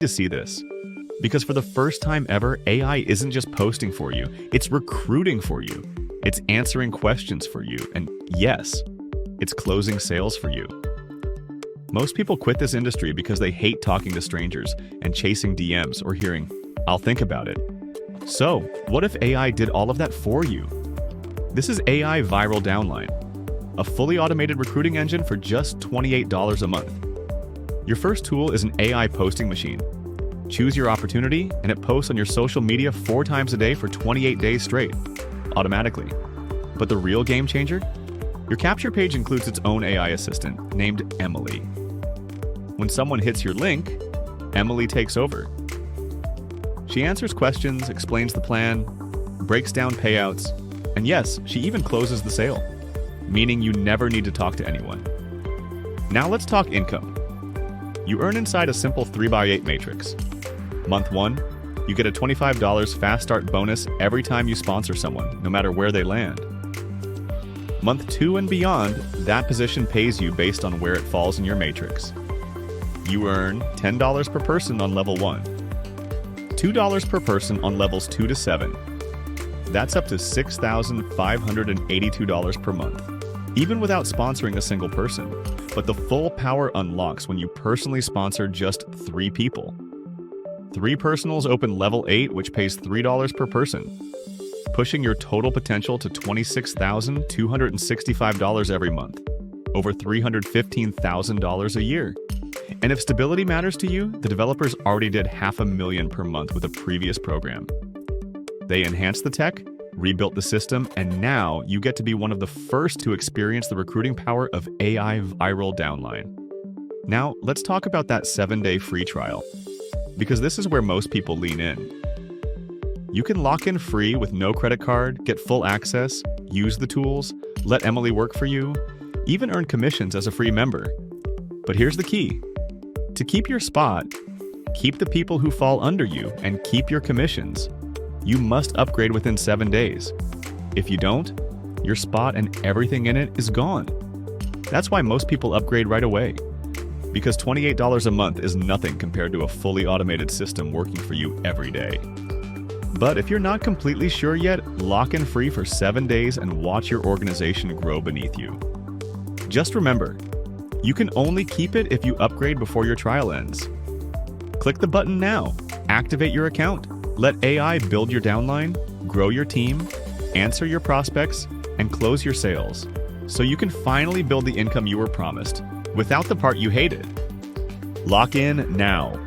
to see this. Because for the first time ever, AI isn't just posting for you, it's recruiting for you. It's answering questions for you, and yes, it's closing sales for you. Most people quit this industry because they hate talking to strangers and chasing DMs or hearing, "I'll think about it." So, what if AI did all of that for you? This is AI Viral Downline, a fully automated recruiting engine for just $28 a month. Your first tool is an AI posting machine. Choose your opportunity, and it posts on your social media 4 times a day for 28 days straight, automatically. But the real game changer? Your capture page includes its own AI assistant named Emily. When someone hits your link, Emily takes over. She answers questions, explains the plan, breaks down payouts, and yes, she even closes the sale, meaning you never need to talk to anyone. Now let's talk income. You earn inside a simple 3x8 matrix. Month 1, you get a $25 fast start bonus every time you sponsor someone, no matter where they land. Month 2 and beyond, that position pays you based on where it falls in your matrix. You earn $10 per person on level 1, $2 per person on levels 2 to 7. That's up to $6,582 per month, even without sponsoring a single person. But the full power unlocks when you personally sponsor just 3 people. 3 personals open level 8, which pays $3 per person, pushing your total potential to $26,265 every month, over $315,000 a year. And if stability matters to you, the developers already did $500,000 per month with a previous program. They enhanced the tech, rebuilt the system, and now you get to be one of the first to experience the recruiting power of AI Viral Downline. Now, let's talk about that 7-day free trial, because this is where most people lean in. You can lock in free with no credit card, get full access, use the tools, let Emily work for you, even earn commissions as a free member. But here's the key. To keep your spot, keep the people who fall under you, and keep your commissions, you must upgrade within 7 days. If you don't, your spot and everything in it is gone. That's why most people upgrade right away. Because $28 a month is nothing compared to a fully automated system working for you every day. But if you're not completely sure yet, lock in free for 7 days and watch your organization grow beneath you. Just remember, you can only keep it if you upgrade before your trial ends. Click the button now, activate your account, let AI build your downline, grow your team, answer your prospects, and close your sales, so you can finally build the income you were promised, without the part you hated. Lock in now.